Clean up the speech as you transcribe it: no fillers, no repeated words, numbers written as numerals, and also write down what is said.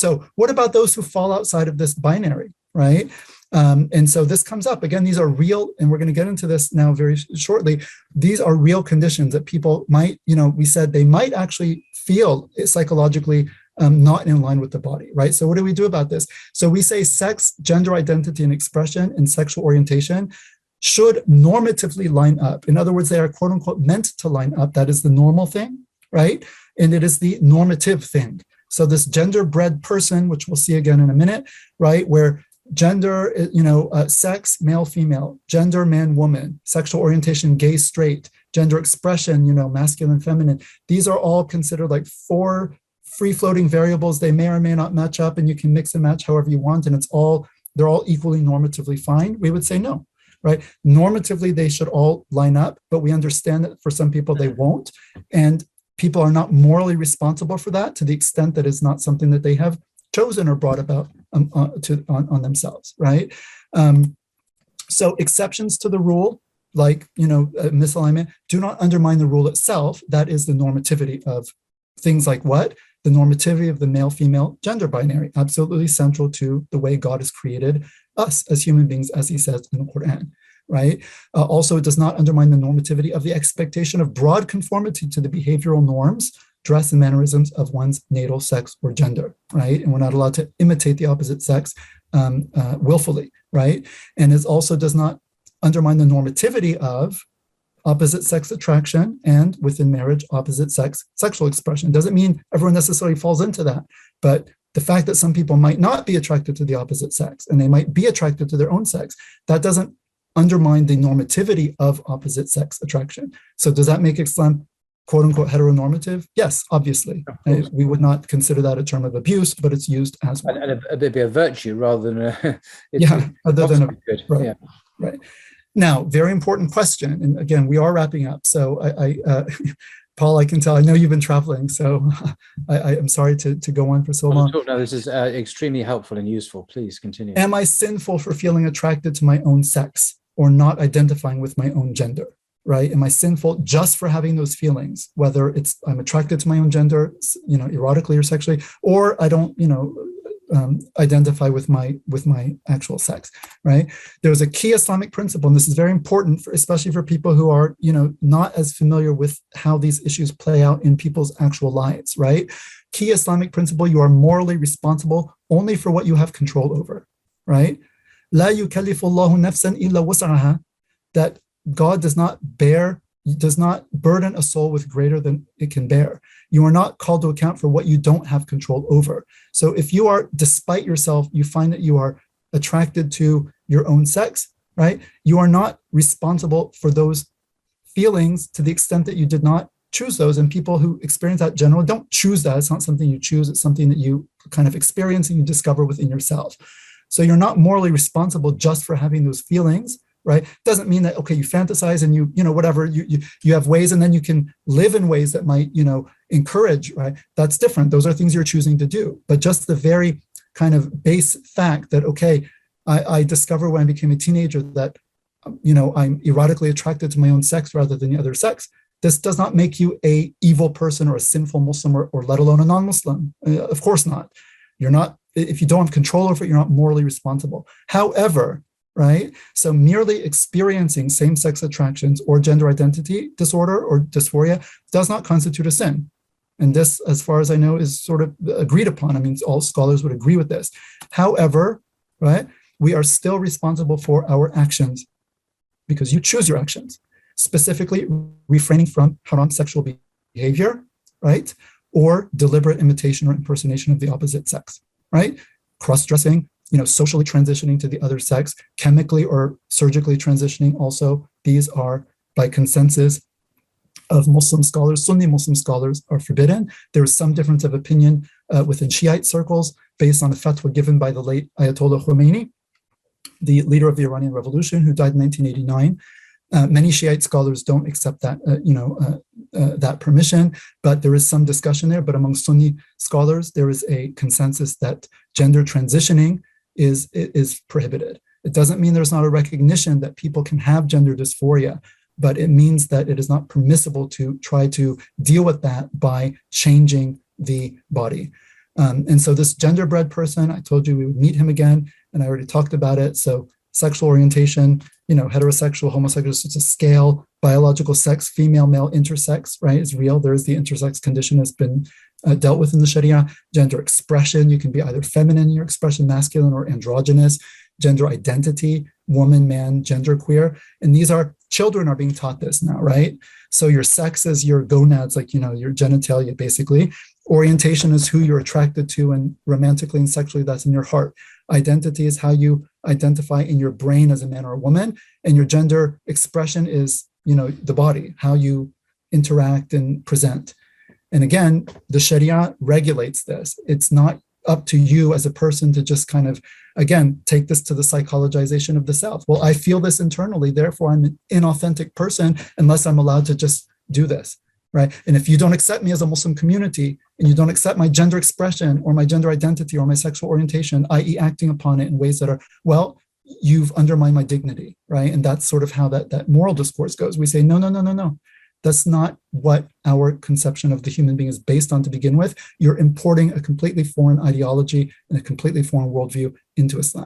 So what about those who fall outside of this binary, right? And so this comes up again. These are real, and we're going to get into this now very shortly. These are real conditions that people might, we said they might actually feel psychologically not in line with the body, right? So what do we do about this? So we say sex, gender identity and expression, and sexual orientation should normatively line up. In other words, they are quote unquote meant to line up. That is the normal thing, right? And it is the normative thing. So this gender-bred person, which we'll see again in a minute, right? Where gender, sex, male, female, gender, man, woman, sexual orientation, gay, straight, gender expression, masculine, feminine. These are all considered like 4 free-floating variables. They may or may not match up, and you can mix and match however you want, and they're all equally normatively fine. We would say no, right? Normatively, they should all line up, but we understand that for some people they won't, and people are not morally responsible for that to the extent that it's not something that they have chosen or brought about on themselves, right? So exceptions to the rule, like misalignment, do not undermine the rule itself. That is the normativity of things like what? The normativity of the male-female gender binary, absolutely central to the way God has created us as human beings, as he says in the Quran, right? Also, it does not undermine the normativity of the expectation of broad conformity to the behavioral norms, dress and mannerisms of one's natal sex or gender, right? And we're not allowed to imitate the opposite sex willfully, right? And it also does not undermine the normativity of opposite sex attraction and within marriage, opposite sex sexual expression. Doesn't mean everyone necessarily falls into that, but the fact that some people might not be attracted to the opposite sex and they might be attracted to their own sex, that doesn't undermine the normativity of opposite sex attraction. So does that make Islam quote unquote heteronormative? Yes, obviously. We would not consider that a term of abuse, but it's used as one. And it'd be a virtue rather than a... other than a... Good. Right, yeah. Right. Now, very important question. And again, we are wrapping up. So I Paul, I can tell, I know you've been traveling, so I am sorry to go on for so long. No, this is extremely helpful and useful. Please continue. Am I sinful for feeling attracted to my own sex or not identifying with my own gender, right? Am I sinful just for having those feelings, whether it's I'm attracted to my own gender, erotically or sexually, or I don't, identify with my actual sex, right? There's a key Islamic principle, and this is very important, especially for people who are, not as familiar with how these issues play out in people's actual lives, right? Key Islamic principle: you are morally responsible only for what you have control over, right? La yukallifullahu nafsan illa wus'aha, that God does not burden a soul with greater than it can bear. You are not called to account for what you don't have control over. So if you are, despite yourself, you find that you are attracted to your own sex, right? You are not responsible for those feelings to the extent that you did not choose those. And people who experience that generally don't choose that. It's not something you choose. It's something that you kind of experience and you discover within yourself. So you're not morally responsible just for having those feelings, right? Doesn't mean that, okay, you fantasize and you have ways, and then you can live in ways that might, encourage, right? That's different. Those are things you're choosing to do. But just the very kind of base fact that, okay, I discovered when I became a teenager that, I'm erotically attracted to my own sex rather than the other sex. This does not make you a evil person or a sinful Muslim or let alone a non-Muslim. Of course not. You're not, if you don't have control over it, you're not morally responsible. However, right? So merely experiencing same-sex attractions or gender identity disorder or dysphoria does not constitute a sin. And this, as far as I know, is sort of agreed upon. I mean, all scholars would agree with this. However, right, we are still responsible for our actions because you choose your actions, specifically refraining from haram sexual behavior, right? Or deliberate imitation or impersonation of the opposite sex, right? Cross-dressing, socially transitioning to the other sex, chemically or surgically transitioning also. These are, by consensus of Muslim scholars, Sunni Muslim scholars, are forbidden. There is some difference of opinion within Shiite circles based on a fatwa given by the late Ayatollah Khomeini, the leader of the Iranian Revolution, who died in 1989. Many Shiite scholars don't accept that, that permission, but there is some discussion there. But among Sunni scholars, there is a consensus that gender transitioning is prohibited. It doesn't mean there's not a recognition that people can have gender dysphoria, but it means that it is not permissible to try to deal with that by changing the body. And so this genderbread person, I told you we would meet him again, and I already talked about it. So sexual orientation, heterosexual, homosexual, it's a scale. Biological sex, female, male, intersex, right, is real. There is the intersex condition has been dealt with in the Sharia. Gender expression, you can be either feminine in your expression, masculine, or androgynous. Gender identity, woman, man, genderqueer. And these are, children are being taught this now, right? So your sex is your gonads, like, your genitalia, basically. Orientation is who you're attracted to, and romantically and sexually, that's in your heart. Identity is how you identify in your brain as a man or a woman. And your gender expression is, the body, how you interact and present. And again, the Sharia regulates this. It's not up to you as a person to just kind of, again, take this to the psychologization of the self. Well, I feel this internally, therefore I'm an inauthentic person unless I'm allowed to just do this, right? And if you don't accept me as a Muslim community, and you don't accept my gender expression or my gender identity or my sexual orientation, i.e. acting upon it in ways that are, well, you've undermined my dignity, right? And that's sort of how that moral discourse goes. We say, no. That's not what our conception of the human being is based on to begin with. You're importing a completely foreign ideology and a completely foreign worldview into Islam.